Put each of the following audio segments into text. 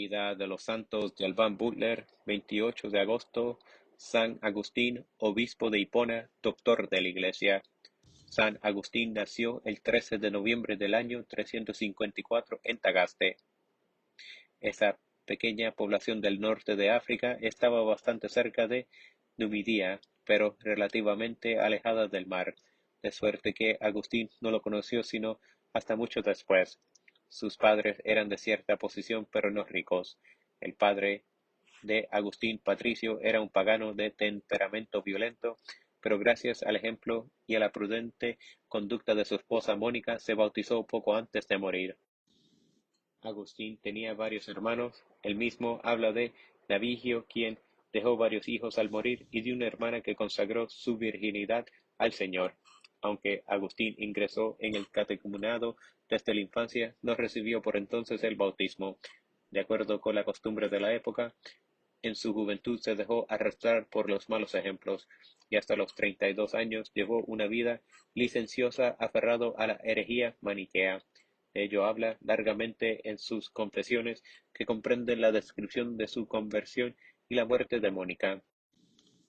Vida de los Santos de Alban Butler, 28 de agosto, San Agustín, obispo de Hipona, doctor de la Iglesia. San Agustín nació el 13 de noviembre del año 354 en Tagaste. Esa pequeña población del norte de África estaba bastante cerca de Numidia, pero relativamente alejada del mar, de suerte que Agustín no lo conoció sino hasta mucho después. Sus padres eran de cierta posición, pero no ricos. El padre de Agustín, Patricio, era un pagano de temperamento violento, pero gracias al ejemplo y a la prudente conducta de su esposa Mónica, se bautizó poco antes de morir. Agustín tenía varios hermanos. El mismo habla de Navigio, quien dejó varios hijos al morir, y de una hermana que consagró su virginidad al Señor. Aunque Agustín ingresó en el catecumenado desde la infancia, no recibió por entonces el bautismo. De acuerdo con la costumbre de la época, en su juventud se dejó arrastrar por los malos ejemplos, y hasta los 32 años llevó una vida licenciosa aferrado a la herejía maniquea. De ello habla largamente en sus Confesiones, que comprenden la descripción de su conversión y la muerte de Mónica.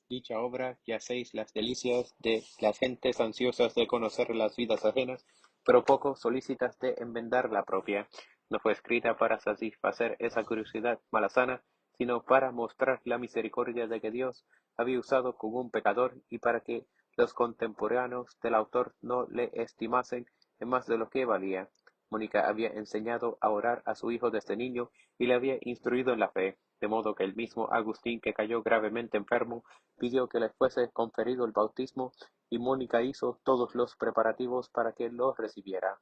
Dicha obra que hacéis las delicias de las gentes ansiosas de conocer las vidas ajenas, pero poco solícitas de enmendar la propia, no fue escrita para satisfacer esa curiosidad malsana, sino para mostrar la misericordia de que Dios había usado con un pecador, y para que los contemporáneos del autor no le estimasen en más de lo que valía. Mónica había enseñado a orar a su hijo desde niño y le había instruido en la fe, de modo que el mismo Agustín, que cayó gravemente enfermo, pidió que le fuese conferido el bautismo, y Mónica hizo todos los preparativos para que lo recibiera.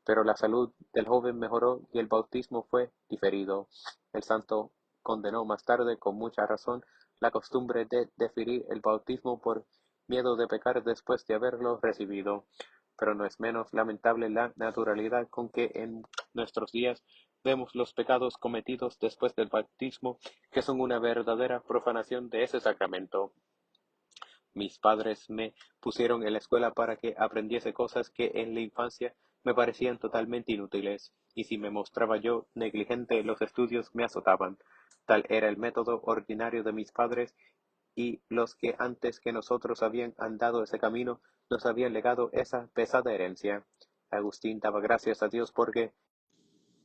Pero la salud del joven mejoró y el bautismo fue diferido. El santo condenó más tarde, con mucha razón, la costumbre de deferir el bautismo por miedo de pecar después de haberlo recibido. Pero no es menos lamentable la naturalidad con que en nuestros días vemos los pecados cometidos después del bautismo, que son una verdadera profanación de ese sacramento. Mis padres me pusieron en la escuela para que aprendiese cosas que en la infancia me parecían totalmente inútiles, y si me mostraba yo negligente en los estudios me azotaban. Tal era el método ordinario de mis padres, y los que antes que nosotros habían andado ese camino nos habían legado esa pesada herencia. Agustín daba gracias a Dios porque,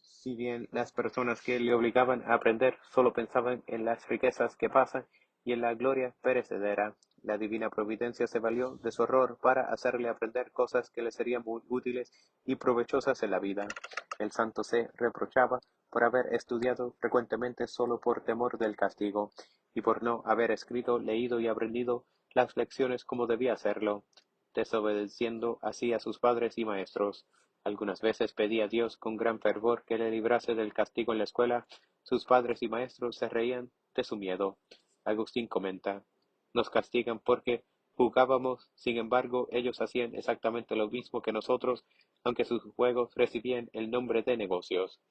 si bien las personas que le obligaban a aprender solo pensaban en las riquezas que pasan y en la gloria perecedera, la divina providencia se valió de su horror para hacerle aprender cosas que le serían muy útiles y provechosas en la vida. El santo se reprochaba por haber estudiado frecuentemente solo por temor del castigo, y por no haber escrito, leído y aprendido las lecciones como debía hacerlo, desobedeciendo así a sus padres y maestros. Algunas veces pedía a Dios con gran fervor que le librase del castigo en la escuela. Sus padres y maestros se reían de su miedo. Agustín comenta: nos castigan porque jugábamos, sin embargo, ellos hacían exactamente lo mismo que nosotros, aunque sus juegos recibían el nombre de negocios.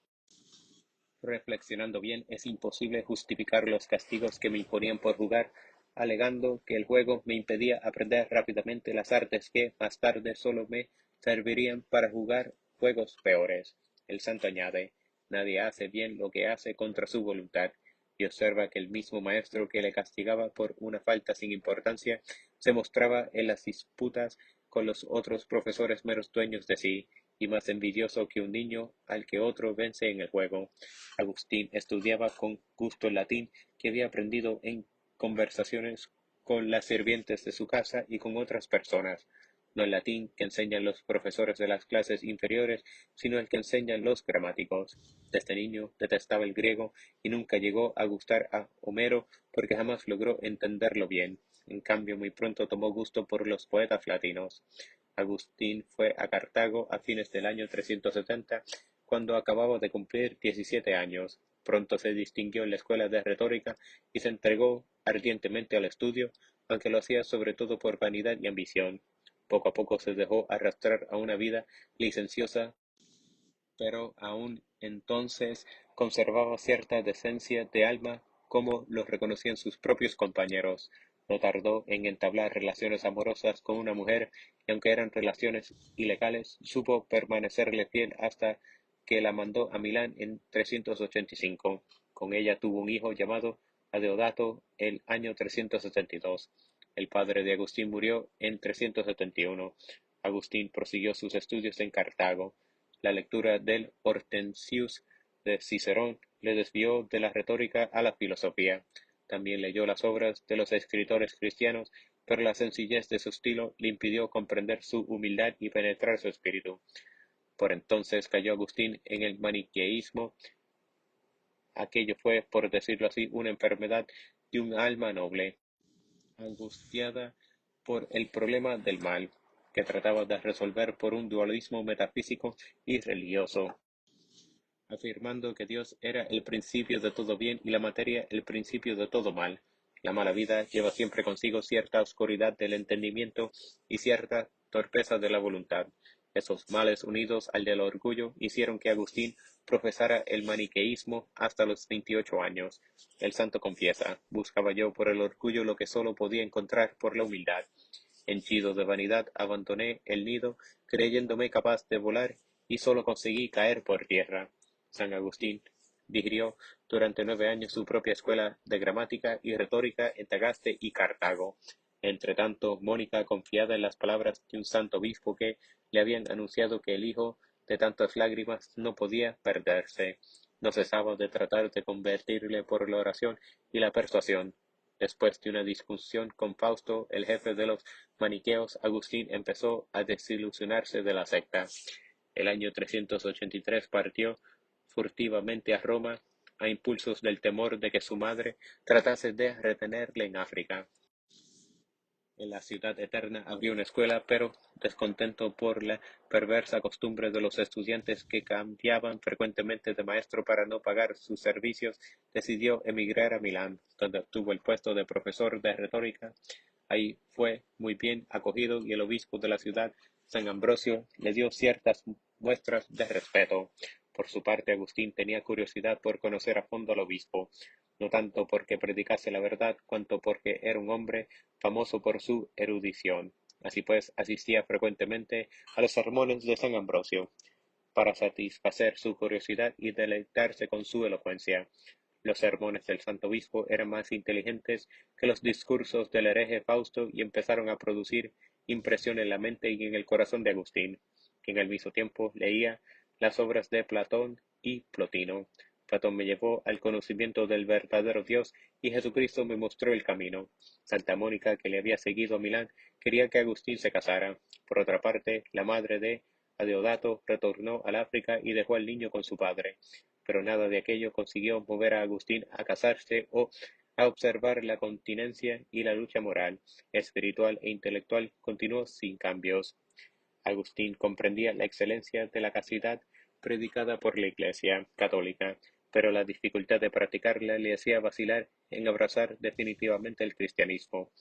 Reflexionando bien, es imposible justificar los castigos que me imponían por jugar, alegando que el juego me impedía aprender rápidamente las artes que, más tarde, solo me servirían para jugar juegos peores. El santo añade: nadie hace bien lo que hace contra su voluntad, y observa que el mismo maestro que le castigaba por una falta sin importancia se mostraba en las disputas con los otros profesores meros dueños de sí, y más envidioso que un niño al que otro vence en el juego. Agustín estudiaba con gusto el latín que había aprendido en conversaciones con las sirvientes de su casa y con otras personas, no el latín que enseñan los profesores de las clases inferiores, sino el que enseñan los gramáticos. Desde niño detestaba el griego y nunca llegó a gustar a Homero porque jamás logró entenderlo bien. En cambio, muy pronto tomó gusto por los poetas latinos. Agustín fue a Cartago a fines del año 370, cuando acababa de cumplir 17 años. Pronto se distinguió en la escuela de retórica y se entregó ardientemente al estudio, aunque lo hacía sobre todo por vanidad y ambición. Poco a poco se dejó arrastrar a una vida licenciosa, pero aún entonces conservaba cierta decencia de alma, como lo reconocían sus propios compañeros. No tardó en entablar relaciones amorosas con una mujer, y aunque eran relaciones ilegales, supo permanecerle fiel hasta que la mandó a Milán en 385. Con ella tuvo un hijo llamado Adeodato el año 372. El padre de Agustín murió en 371. Agustín prosiguió sus estudios en Cartago. La lectura del Hortensius de Cicerón le desvió de la retórica a la filosofía. También leyó las obras de los escritores cristianos, pero la sencillez de su estilo le impidió comprender su humildad y penetrar su espíritu. Por entonces cayó Agustín en el maniqueísmo. Aquello fue, por decirlo así, una enfermedad de un alma noble, angustiada por el problema del mal, que trataba de resolver por un dualismo metafísico y religioso, afirmando que Dios era el principio de todo bien y la materia el principio de todo mal. La mala vida lleva siempre consigo cierta oscuridad del entendimiento y cierta torpeza de la voluntad. Esos males unidos al del orgullo hicieron que Agustín profesara el maniqueísmo hasta los 28 años. El santo confiesa: buscaba yo por el orgullo lo que sólo podía encontrar por la humildad. Henchido de vanidad abandoné el nido, creyéndome capaz de volar, y sólo conseguí caer por tierra. San Agustín dirigió durante 9 años su propia escuela de gramática y retórica en Tagaste y Cartago. Entretanto, Mónica, confiada en las palabras de un santo obispo que le habían anunciado que el hijo de tantas lágrimas no podía perderse, no cesaba de tratar de convertirle por la oración y la persuasión. Después de una discusión con Fausto, el jefe de los maniqueos, Agustín empezó a desilusionarse de la secta. El año 383 partió furtivamente a Roma, a impulsos del temor de que su madre tratase de retenerle en África. En la Ciudad Eterna abrió una escuela, pero, descontento por la perversa costumbre de los estudiantes que cambiaban frecuentemente de maestro para no pagar sus servicios, decidió emigrar a Milán, donde obtuvo el puesto de profesor de retórica. Ahí fue muy bien acogido y el obispo de la ciudad, San Ambrosio, le dio ciertas muestras de respeto. Por su parte, Agustín tenía curiosidad por conocer a fondo al obispo, no tanto porque predicase la verdad, cuanto porque era un hombre famoso por su erudición. Así pues, asistía frecuentemente a los sermones de San Ambrosio, para satisfacer su curiosidad y deleitarse con su elocuencia. Los sermones del santo obispo eran más inteligentes que los discursos del hereje Fausto y empezaron a producir impresión en la mente y en el corazón de Agustín, quien al mismo tiempo leía las obras de Platón y Plotino. Platón me llevó al conocimiento del verdadero Dios y Jesucristo me mostró el camino. Santa Mónica, que le había seguido a Milán, quería que Agustín se casara. Por otra parte, la madre de Adeodato retornó al África y dejó al niño con su padre, pero nada de aquello consiguió mover a Agustín a casarse o a observar la continencia, y la lucha moral, espiritual e intelectual continuó sin cambios. Agustín comprendía la excelencia de la castidad predicada por la Iglesia católica, pero la dificultad de practicarla le hacía vacilar en abrazar definitivamente el cristianismo.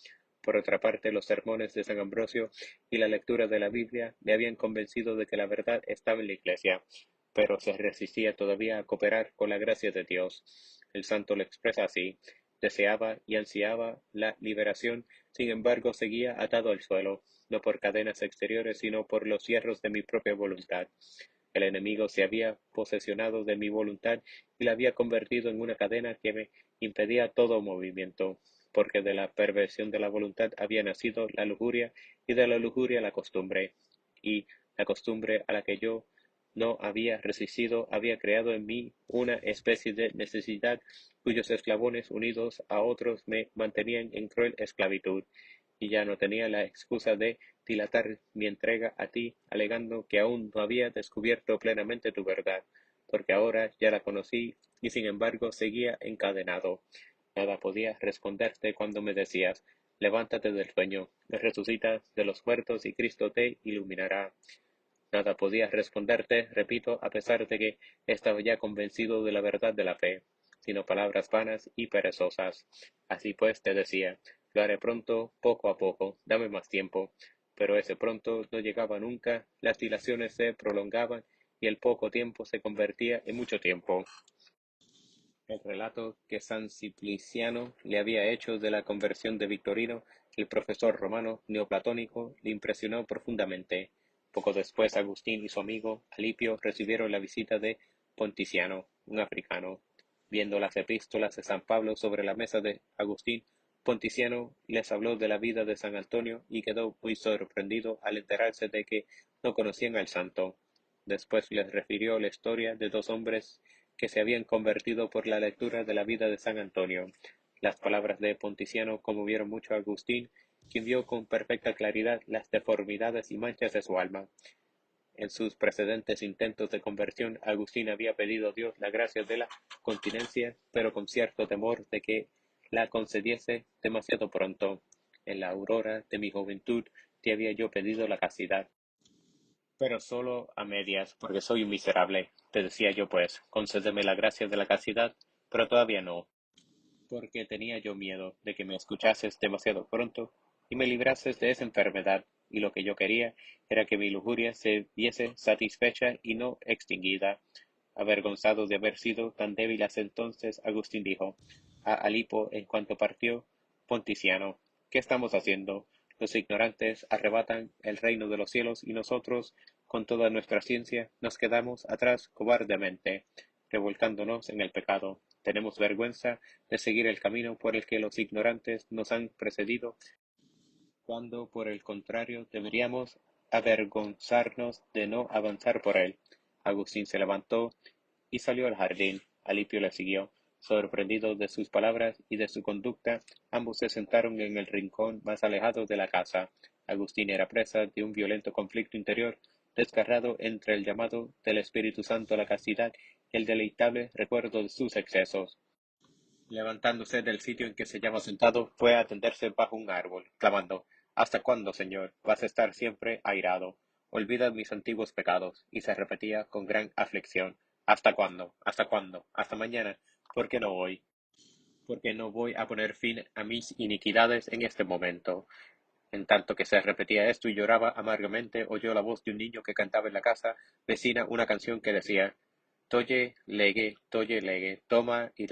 Por otra parte, los sermones de San Ambrosio y la lectura de la Biblia le habían convencido de que la verdad estaba en la Iglesia, pero se resistía todavía a cooperar con la gracia de Dios. El santo lo expresa así: deseaba y ansiaba la liberación, sin embargo seguía atado al suelo, no por cadenas exteriores, sino por los hierros de mi propia voluntad. El enemigo se había posesionado de mi voluntad y la había convertido en una cadena que me impedía todo movimiento, porque de la perversión de la voluntad había nacido la lujuria, y de la lujuria la costumbre, y la costumbre a la que yo no había resistido había creado en mí una especie de necesidad cuyos eslabones unidos a otros me mantenían en cruel esclavitud, y ya no tenía la excusa de dilatar mi entrega a ti, alegando que aún no había descubierto plenamente tu verdad, porque ahora ya la conocí, y sin embargo seguía encadenado. Nada podía responderte cuando me decías: levántate del sueño, resucita de los muertos y Cristo te iluminará. Nada podía responderte, repito, a pesar de que estaba ya convencido de la verdad de la fe, sino palabras vanas y perezosas. Así pues te decía: lo haré pronto, poco a poco, dame más tiempo. Pero ese pronto no llegaba nunca, las dilaciones se prolongaban y el poco tiempo se convertía en mucho tiempo. El relato que San Simpliciano le había hecho de la conversión de Victorino, el profesor romano neoplatónico, le impresionó profundamente. Poco después, Agustín y su amigo Alipio recibieron la visita de Ponticiano, un africano. Viendo las epístolas de San Pablo sobre la mesa de Agustín, Ponticiano les habló de la vida de San Antonio y quedó muy sorprendido al enterarse de que no conocían al santo. Después les refirió la historia de dos hombres que se habían convertido por la lectura de la vida de San Antonio. Las palabras de Ponticiano conmovieron mucho a Agustín, quien vio con perfecta claridad las deformidades y manchas de su alma. En sus precedentes intentos de conversión, Agustín había pedido a Dios la gracia de la continencia, pero con cierto temor de que la concediese demasiado pronto. En la aurora de mi juventud te había yo pedido la castidad, pero solo a medias, porque soy un miserable. Te decía yo pues, concédeme la gracia de la castidad, pero todavía no, porque tenía yo miedo de que me escuchases demasiado pronto y me librases de esa enfermedad, y lo que yo quería era que mi lujuria se viese satisfecha y no extinguida. Avergonzado de haber sido tan débil hasta entonces, Agustín dijo a Alipo en cuanto partió: Ponticiano, ¿qué estamos haciendo? Los ignorantes arrebatan el reino de los cielos y nosotros, con toda nuestra ciencia, nos quedamos atrás cobardemente, revolcándonos en el pecado. Tenemos vergüenza de seguir el camino por el que los ignorantes nos han precedido, cuando por el contrario deberíamos avergonzarnos de no avanzar por él. Agustín se levantó y salió al jardín. Alipio le siguió. Sorprendido de sus palabras y de su conducta, ambos se sentaron en el rincón más alejado de la casa. Agustín era presa de un violento conflicto interior, desgarrado entre el llamado del Espíritu Santo a la castidad y el deleitable recuerdo de sus excesos. Levantándose del sitio en que se hallaba sentado, fue a tenderse bajo un árbol, clamando: ¿Hasta cuándo, Señor, vas a estar siempre airado? Olvida mis antiguos pecados. Y se repetía con gran aflicción: ¿Hasta cuándo? ¿Hasta cuándo? ¿Hasta mañana? ¿Por qué no hoy? Porque no voy a poner fin a mis iniquidades en este momento. En tanto que se repetía esto y lloraba amargamente, oyó la voz de un niño que cantaba en la casa vecina una canción que decía: toye lege, toma y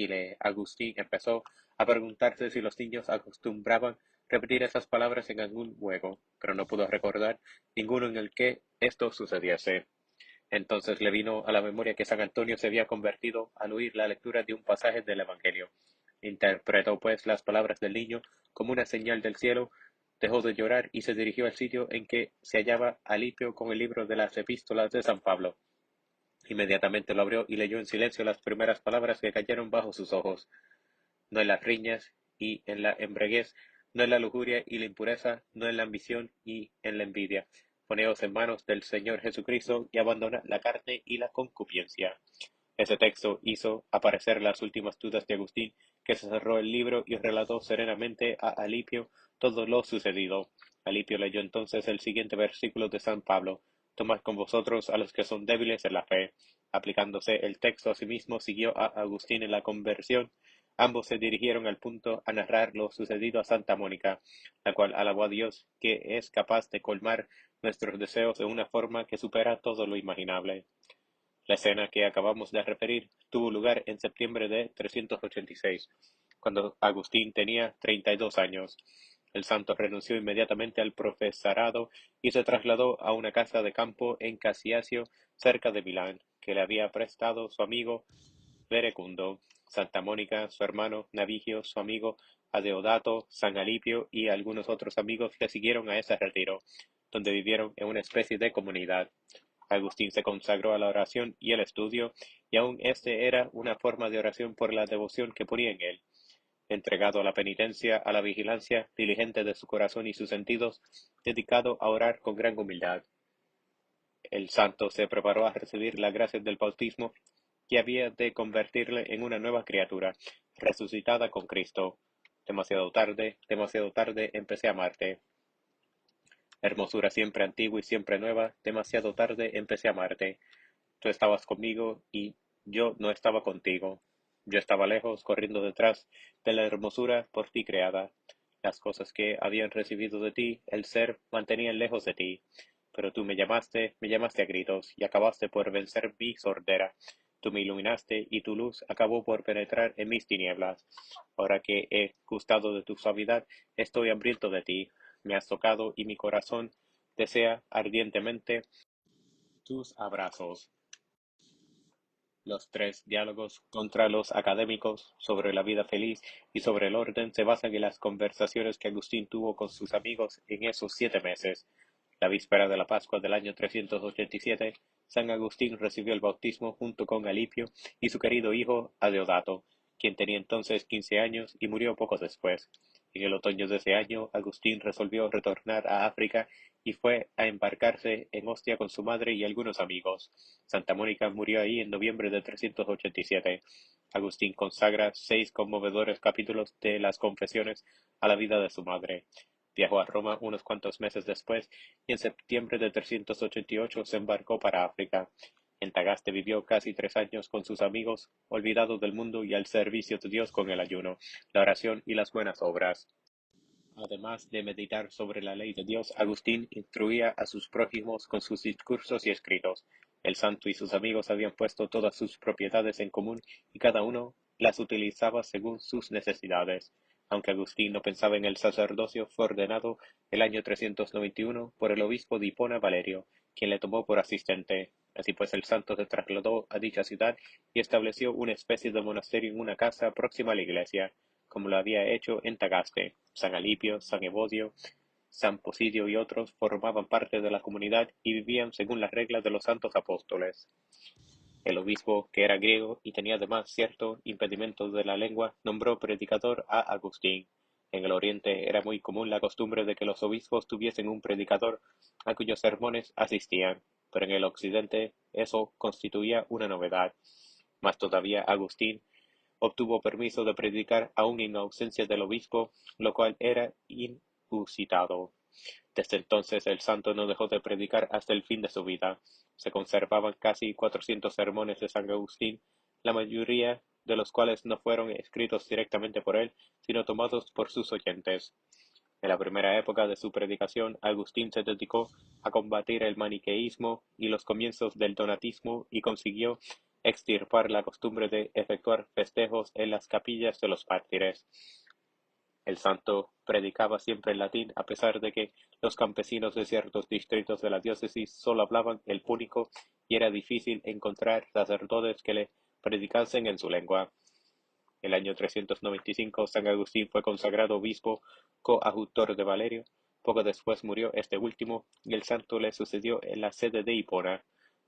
lee. Agustín empezó a preguntarse si los niños acostumbraban repetir esas palabras en algún juego, pero no pudo recordar ninguno en el que esto sucediese. Entonces le vino a la memoria que San Antonio se había convertido al oír la lectura de un pasaje del Evangelio. Interpretó pues las palabras del niño como una señal del cielo, dejó de llorar y se dirigió al sitio en que se hallaba Alipio con el libro de las epístolas de San Pablo. Inmediatamente lo abrió y leyó en silencio las primeras palabras que cayeron bajo sus ojos: no en las riñas y en la embriaguez, no en la lujuria y la impureza, no en la ambición y en la envidia. Poneos en manos del Señor Jesucristo y abandonad la carne y la concupiscencia. Ese texto hizo aparecer las últimas dudas de Agustín, que se cerró el libro y relató serenamente a Alipio todo lo sucedido. Alipio leyó entonces el siguiente versículo de San Pablo: Tomad con vosotros a los que son débiles en la fe. Aplicándose el texto a sí mismo, siguió a Agustín en la conversión. Ambos se dirigieron al punto a narrar lo sucedido a Santa Mónica, la cual alabó a Dios, que es capaz de colmar nuestros deseos de una forma que supera todo lo imaginable. La escena que acabamos de referir tuvo lugar en septiembre de 386, cuando Agustín tenía 32 años. El santo renunció inmediatamente al profesorado y se trasladó a una casa de campo en Casiasio, cerca de Milán, que le había prestado su amigo Verecundo. Santa Mónica, su hermano Navigio, su amigo Adeodato, San Alipio y algunos otros amigos le siguieron a ese retiro, donde vivieron en una especie de comunidad. Agustín se consagró a la oración y el estudio, y aun este era una forma de oración por la devoción que ponía en él. Entregado a la penitencia, a la vigilancia, diligente de su corazón y sus sentidos, dedicado a orar con gran humildad. El santo se preparó a recibir la gracia del bautismo, que había de convertirle en una nueva criatura, resucitada con Cristo. Demasiado tarde empecé a amarte. Hermosura siempre antigua y siempre nueva, demasiado tarde empecé a amarte. Tú estabas conmigo y yo no estaba contigo. Yo estaba lejos, corriendo detrás de la hermosura por ti creada. Las cosas que habían recibido de ti, el ser, mantenían lejos de ti. Pero tú me llamaste a gritos, y acabaste por vencer mi sordera. Tú me iluminaste, y tu luz acabó por penetrar en mis tinieblas. Ahora que he gustado de tu suavidad, estoy hambriento de ti. Me has tocado, y mi corazón desea ardientemente tus abrazos. Los tres diálogos contra los académicos sobre la vida feliz y sobre el orden se basan en las conversaciones que Agustín tuvo con sus amigos en esos 7 meses. La víspera de la Pascua del año 387, San Agustín recibió el bautismo junto con Alipio y su querido hijo Adeodato, quien tenía entonces 15 años y murió poco después. En el otoño de ese año, Agustín resolvió retornar a África y fue a embarcarse en Ostia con su madre y algunos amigos. Santa Mónica murió ahí en noviembre de 387. Agustín consagra 6 conmovedores capítulos de las Confesiones a la vida de su madre. Viajó a Roma unos cuantos meses después y en septiembre de 388 se embarcó para África. En Tagaste vivió casi 3 años con sus amigos, olvidado del mundo y al servicio de Dios con el ayuno, la oración y las buenas obras. Además de meditar sobre la ley de Dios, Agustín instruía a sus prójimos con sus discursos y escritos. El santo y sus amigos habían puesto todas sus propiedades en común y cada uno las utilizaba según sus necesidades. Aunque Agustín no pensaba en el sacerdocio, fue ordenado el año 391 por el obispo de Hipona Valerio, quien le tomó por asistente. Así pues el santo se trasladó a dicha ciudad y estableció una especie de monasterio en una casa próxima a la iglesia, como lo había hecho en Tagaste. San Alipio, San Evodio, San Posidio y otros formaban parte de la comunidad y vivían según las reglas de los santos apóstoles. El obispo, que era griego y tenía además cierto impedimento de la lengua, nombró predicador a Agustín. En el Oriente era muy común la costumbre de que los obispos tuviesen un predicador a cuyos sermones asistían, pero en el Occidente eso constituía una novedad. Más todavía, Agustín obtuvo permiso de predicar aún en ausencia del obispo, lo cual era inusitado. Desde entonces el santo no dejó de predicar hasta el fin de su vida. Se conservaban casi 400 sermones de San Agustín, la mayoría de los cuales no fueron escritos directamente por él, sino tomados por sus oyentes. En la primera época de su predicación, Agustín se dedicó a combatir el maniqueísmo y los comienzos del donatismo y consiguió extirpar la costumbre de efectuar festejos en las capillas de los mártires. El santo predicaba siempre en latín, a pesar de que los campesinos de ciertos distritos de la diócesis solo hablaban el púnico y era difícil encontrar sacerdotes que le predicasen en su lengua. El año 395 San Agustín fue consagrado obispo coadjutor de Valerio. Poco después murió este último y el santo le sucedió en la sede de Hipona.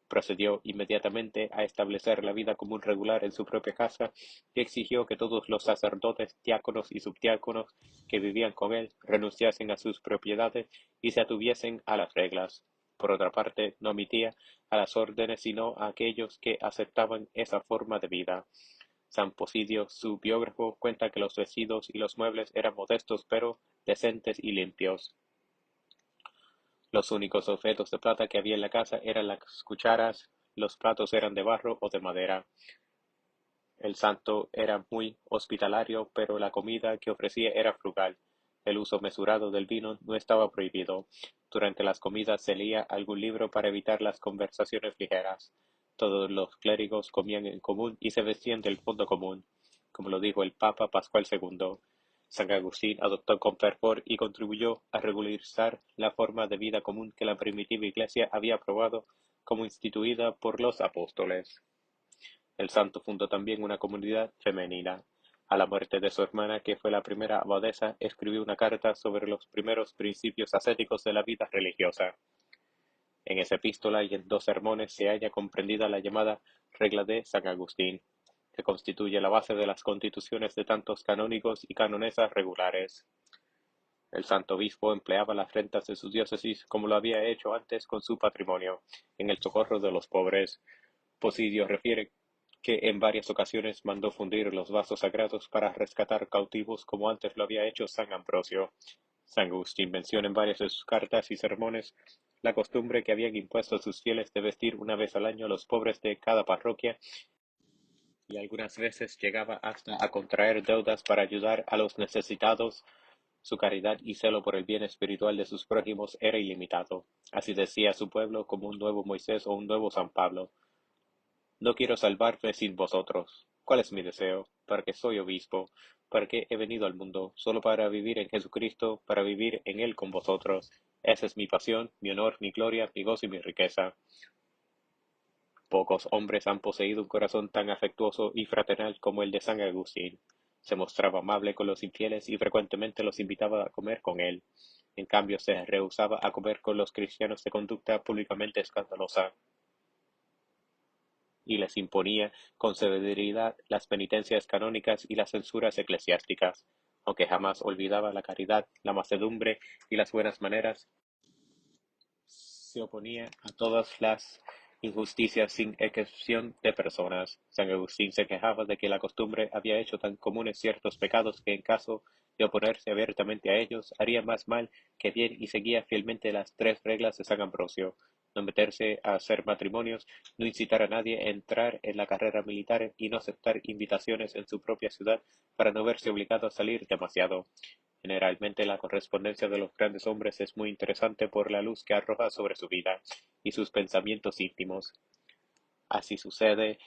Procedió inmediatamente a establecer la vida común regular en su propia casa y exigió que todos los sacerdotes, diáconos y subdiáconos que vivían con él renunciasen a sus propiedades y se atuviesen a las reglas. Por otra parte, no omitía a las órdenes sino a aquellos que aceptaban esa forma de vida. San Posidio, su biógrafo, cuenta que los vestidos y los muebles eran modestos pero decentes y limpios. Los únicos objetos de plata que había en la casa eran las cucharas, los platos eran de barro o de madera. El santo era muy hospitalario, pero la comida que ofrecía era frugal. El uso mesurado del vino no estaba prohibido. Durante las comidas se leía algún libro para evitar las conversaciones ligeras. Todos los clérigos comían en común y se vestían del fondo común, como lo dijo el Papa Pascual II. San Agustín adoptó con fervor y contribuyó a regularizar la forma de vida común que la primitiva Iglesia había aprobado como instituida por los apóstoles. El santo fundó también una comunidad femenina. A la muerte de su hermana, que fue la primera abadesa, escribió una carta sobre los primeros principios ascéticos de la vida religiosa. En esa epístola y en 2 sermones se halla comprendida la llamada Regla de San Agustín, que constituye la base de las constituciones de tantos canónigos y canonesas regulares. El santo obispo empleaba las rentas de su diócesis como lo había hecho antes con su patrimonio, en el socorro de los pobres. Posidio refiere que en varias ocasiones mandó fundir los vasos sagrados para rescatar cautivos como antes lo había hecho San Ambrosio. San Agustín menciona en varias de sus cartas y sermones la costumbre que habían impuesto a sus fieles de vestir una vez al año a los pobres de cada parroquia y algunas veces llegaba hasta a contraer deudas para ayudar a los necesitados. Su caridad y celo por el bien espiritual de sus prójimos era ilimitado. Así decía a su pueblo como un nuevo Moisés o un nuevo San Pablo: no quiero salvarme sin vosotros. ¿Cuál es mi deseo? Para que soy obispo, para que he venido al mundo, solo para vivir en Jesucristo, para vivir en Él con vosotros. Esa es mi pasión, mi honor, mi gloria, mi gozo y mi riqueza. Pocos hombres han poseído un corazón tan afectuoso y fraternal como el de San Agustín. Se mostraba amable con los infieles y frecuentemente los invitaba a comer con él. En cambio, se rehusaba a comer con los cristianos de conducta públicamente escandalosa y les imponía con severidad las penitencias canónicas y las censuras eclesiásticas, aunque jamás olvidaba la caridad, la mansedumbre y las buenas maneras. Se oponía a todas las injusticias sin excepción de personas. San Agustín se quejaba de que la costumbre había hecho tan comunes ciertos pecados que en caso de oponerse abiertamente a ellos haría más mal que bien y seguía fielmente las tres reglas de San Ambrosio: no meterse a hacer matrimonios, no incitar a nadie a entrar en la carrera militar y no aceptar invitaciones en su propia ciudad para no verse obligado a salir demasiado. Generalmente la correspondencia de los grandes hombres es muy interesante por la luz que arroja sobre su vida y sus pensamientos íntimos. Así sucede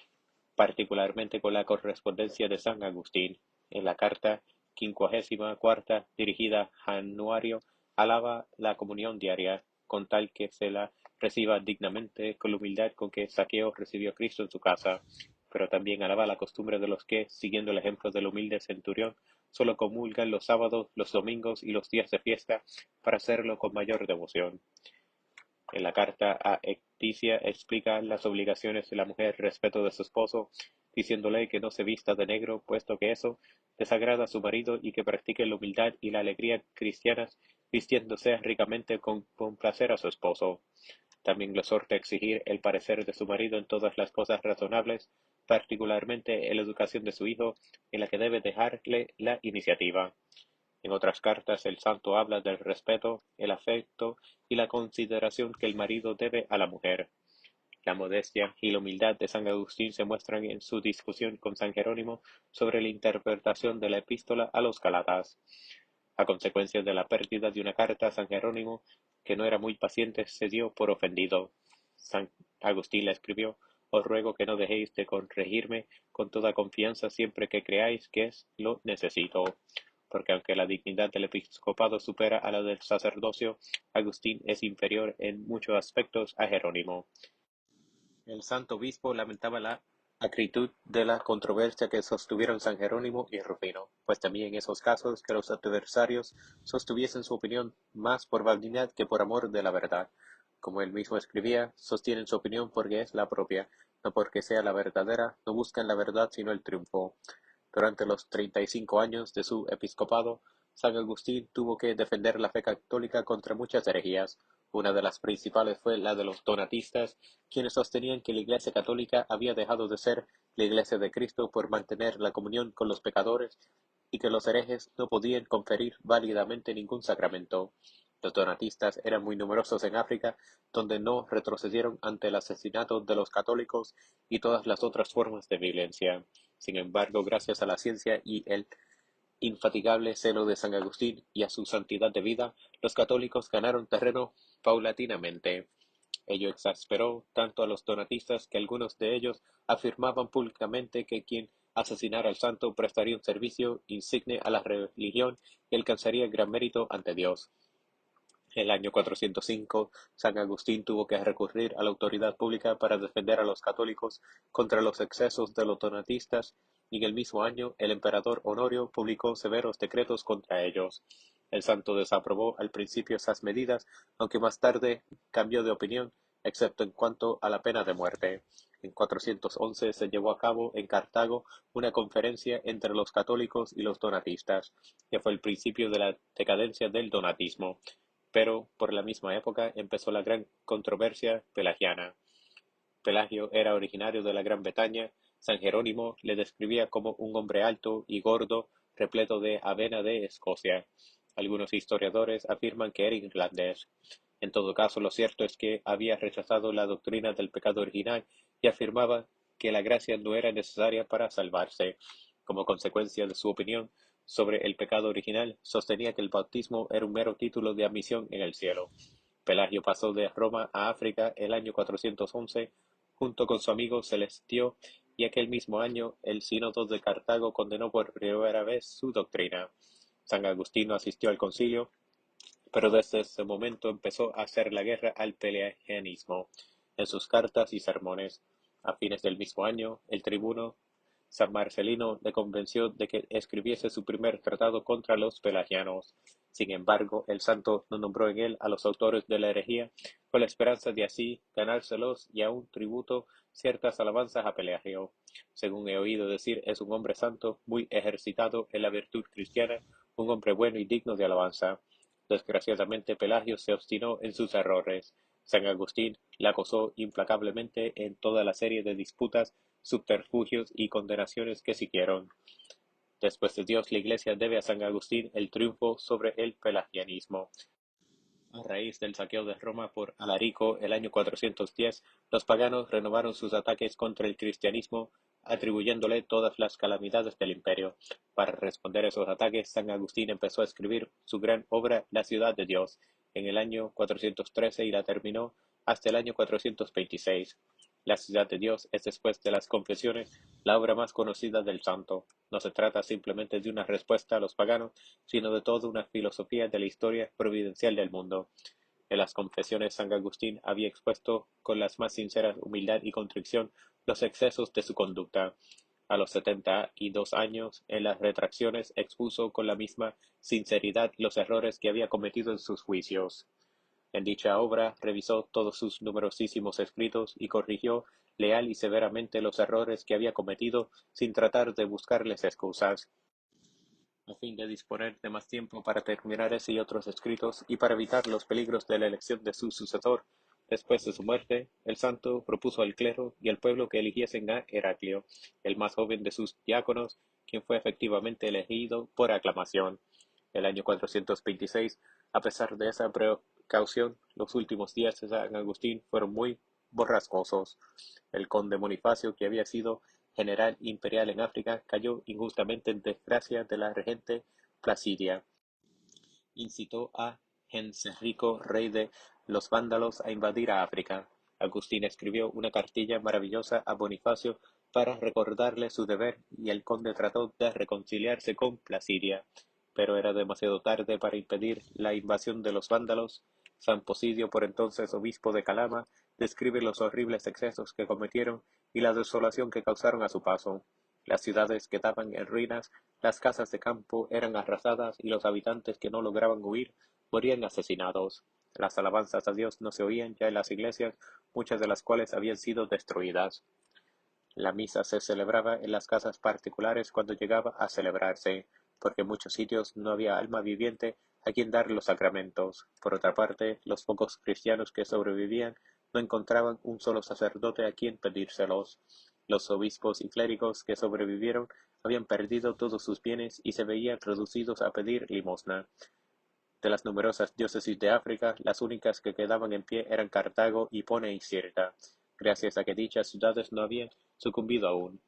particularmente con la correspondencia de San Agustín. En la carta 54 dirigida a Januario, alaba la comunión diaria, con tal que se la reciba dignamente con la humildad con que Zaqueo recibió a Cristo en su casa, pero también alaba la costumbre de los que, siguiendo el ejemplo del humilde centurión, solo comulgan los sábados, los domingos y los días de fiesta para hacerlo con mayor devoción. En la carta a Ecticia explica las obligaciones de la mujer respecto de su esposo, diciéndole que no se vista de negro, puesto que eso desagrada a su marido, y que practique la humildad y la alegría cristianas, vistiéndose ricamente con complacer a su esposo. También le exhorta a exigir el parecer de su marido en todas las cosas razonables, particularmente en la educación de su hijo, en la que debe dejarle la iniciativa. En otras cartas el santo habla del respeto, el afecto y la consideración que el marido debe a la mujer. La modestia y la humildad de San Agustín se muestran en su discusión con San Jerónimo sobre la interpretación de la epístola a los Gálatas. A consecuencia de la pérdida de una carta, San Jerónimo, que no era muy paciente, se dio por ofendido. San Agustín le escribió: Os ruego que no dejéis de corregirme con toda confianza siempre que creáis que lo necesito, porque aunque la dignidad del episcopado supera a la del sacerdocio, Agustín es inferior en muchos aspectos a Jerónimo. El santo obispo lamentaba la acritud de la controversia que sostuvieron San Jerónimo y Rufino, pues temía en esos casos que los adversarios sostuviesen su opinión más por vanidad que por amor de la verdad. Como él mismo escribía, sostienen su opinión porque es la propia, no porque sea la verdadera, no buscan la verdad sino el triunfo. Durante los 35 años de su episcopado, San Agustín tuvo que defender la fe católica contra muchas herejías. Una de las principales fue la de los donatistas, quienes sostenían que la Iglesia católica había dejado de ser la Iglesia de Cristo por mantener la comunión con los pecadores, y que los herejes no podían conferir válidamente ningún sacramento. Los donatistas eran muy numerosos en África, donde no retrocedieron ante el asesinato de los católicos y todas las otras formas de violencia. Sin embargo, gracias a la ciencia y el infatigable celo de San Agustín y a su santidad de vida, los católicos ganaron terreno paulatinamente. Ello exasperó tanto a los donatistas que algunos de ellos afirmaban públicamente que quien asesinara al santo prestaría un servicio insigne a la religión y alcanzaría gran mérito ante Dios. En el año 405, San Agustín tuvo que recurrir a la autoridad pública para defender a los católicos contra los excesos de los donatistas, y en el mismo año el emperador Honorio publicó severos decretos contra ellos. El santo desaprobó al principio esas medidas, aunque más tarde cambió de opinión, excepto en cuanto a la pena de muerte. En 411 se llevó a cabo en Cartago una conferencia entre los católicos y los donatistas, que fue el principio de la decadencia del donatismo. Pero por la misma época empezó la gran controversia pelagiana. Pelagio era originario de la Gran Bretaña. San Jerónimo le describía como un hombre alto y gordo, repleto de avena de Escocia. Algunos historiadores afirman que era irlandés. En todo caso, lo cierto es que había rechazado la doctrina del pecado original y afirmaba que la gracia no era necesaria para salvarse. Como consecuencia de su opinión sobre el pecado original, sostenía que el bautismo era un mero título de admisión en el cielo. Pelagio pasó de Roma a África el año 411 junto con su amigo Celestio, y aquel mismo año el sínodo de Cartago condenó por primera vez su doctrina. San Agustín asistió al concilio, pero desde ese momento empezó a hacer la guerra al pelagianismo. En sus cartas y sermones A fines del mismo año, el tribuno San Marcelino le convenció de que escribiese su primer tratado contra los pelagianos. Sin embargo, el santo no nombró en él a los autores de la herejía, con la esperanza de así ganárselos y aún tributo ciertas alabanzas a Pelagio. Según he oído decir, es un hombre santo, muy ejercitado en la virtud cristiana, un hombre bueno y digno de alabanza. Desgraciadamente Pelagio se obstinó en sus errores. San Agustín la acosó implacablemente en toda la serie de disputas, subterfugios y condenaciones que siguieron. Después de Dios, la Iglesia debe a San Agustín el triunfo sobre el pelagianismo. A raíz del saqueo de Roma por Alarico el año 410, los paganos renovaron sus ataques contra el cristianismo, atribuyéndole todas las calamidades del imperio. Para responder a esos ataques, San Agustín empezó a escribir su gran obra La ciudad de Dios en el año 413 y la terminó hasta el año 426. La ciudad de Dios es, después de las Confesiones, la obra más conocida del santo. No se trata simplemente de una respuesta a los paganos, sino de toda una filosofía de la historia providencial del mundo. En las Confesiones, San Agustín había expuesto con la más sincera humildad y contrición los excesos de su conducta. A los 72 años, en las Retracciones, expuso con la misma sinceridad los errores que había cometido en sus juicios. En dicha obra revisó todos sus numerosísimos escritos y corrigió leal y severamente los errores que había cometido sin tratar de buscarles excusas. A fin de disponer de más tiempo para terminar ese y otros escritos, y para evitar los peligros de la elección de su sucesor, después de su muerte, el santo propuso al clero y al pueblo que eligiesen a Heraclio, el más joven de sus diáconos, quien fue efectivamente elegido por aclamación. El año 426, a pesar de esa precaución, los últimos días de San Agustín fueron muy borrascosos. El conde Bonifacio, que había sido general imperial en África, cayó injustamente en desgracia de la regente Placidia. Incitó a Genserico, rey de los vándalos, a invadir a África. Agustín escribió una cartilla maravillosa a Bonifacio para recordarle su deber y el conde trató de reconciliarse con Placidia, pero era demasiado tarde para impedir la invasión de los vándalos. San Posidio, por entonces obispo de Calama, describe los horribles excesos que cometieron y la desolación que causaron a su paso. Las ciudades quedaban en ruinas, las casas de campo eran arrasadas y los habitantes que no lograban huir morían asesinados. Las alabanzas a Dios no se oían ya en las iglesias, muchas de las cuales habían sido destruidas. La misa se celebraba en las casas particulares cuando llegaba a celebrarse, porque en muchos sitios no había alma viviente a quien dar los sacramentos. Por otra parte, los pocos cristianos que sobrevivían no encontraban un solo sacerdote a quien pedírselos. Los obispos y clérigos que sobrevivieron habían perdido todos sus bienes y se veían reducidos a pedir limosna. De las numerosas diócesis de África, las únicas que quedaban en pie eran Cartago, Hipona y Cirta, gracias a que dichas ciudades no habían sucumbido aún.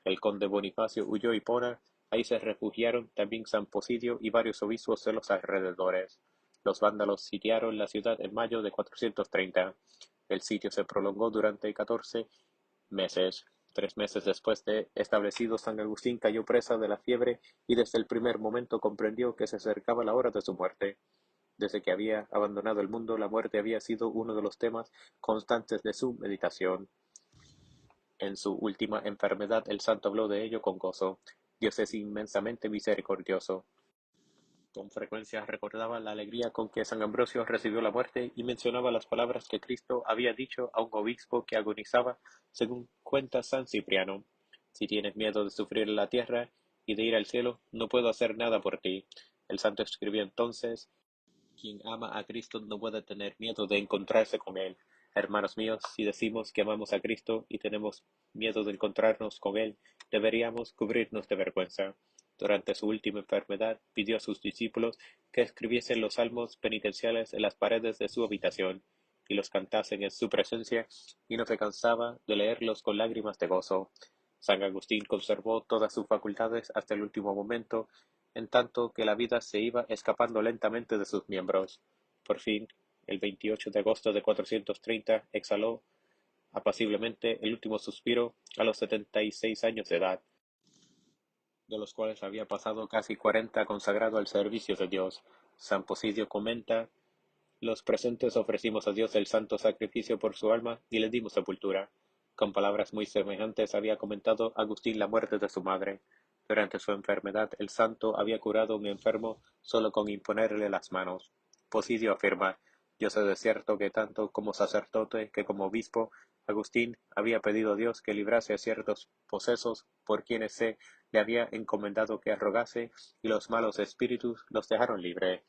El conde Bonifacio huyó a Hipona, ahí se refugiaron también San Posidio y varios obispos de los alrededores. Los vándalos sitiaron la ciudad en mayo de 430. El sitio se prolongó durante 14 meses. 3 meses después de establecido, San Agustín cayó presa de la fiebre y desde el primer momento comprendió que se acercaba la hora de su muerte. Desde que había abandonado el mundo, la muerte había sido uno de los temas constantes de su meditación. En su última enfermedad el santo habló de ello con gozo. Dios es inmensamente misericordioso. Con frecuencia recordaba la alegría con que San Ambrosio recibió la muerte y mencionaba las palabras que Cristo había dicho a un obispo que agonizaba, según cuenta San Cipriano: «Si tienes miedo de sufrir en la tierra y de ir al cielo, no puedo hacer nada por ti». El santo escribió entonces: «Quien ama a Cristo no puede tener miedo de encontrarse con Él». Hermanos míos, si decimos que amamos a Cristo y tenemos miedo de encontrarnos con Él, deberíamos cubrirnos de vergüenza. Durante su última enfermedad, pidió a sus discípulos que escribiesen los salmos penitenciales en las paredes de su habitación y los cantasen en su presencia, y no se cansaba de leerlos con lágrimas de gozo. San Agustín conservó todas sus facultades hasta el último momento, en tanto que la vida se iba escapando lentamente de sus miembros. Por fin, el 28 de agosto de 430, exhaló apaciblemente el último suspiro a los 76 años de edad, de los cuales había pasado casi 40 consagrado al servicio de Dios. San Posidio comenta: «Los presentes ofrecimos a Dios el santo sacrificio por su alma y le dimos sepultura. Con palabras muy semejantes había comentado Agustín la muerte de su madre. Durante su enfermedad el santo había curado a un enfermo solo con imponerle las manos. Posidio afirma: "Yo sé de cierto que tanto como sacerdote que como obispo, Agustín había pedido a Dios que librase a ciertos posesos por quienes se le había encomendado que rogase, y los malos espíritus los dejaron libre".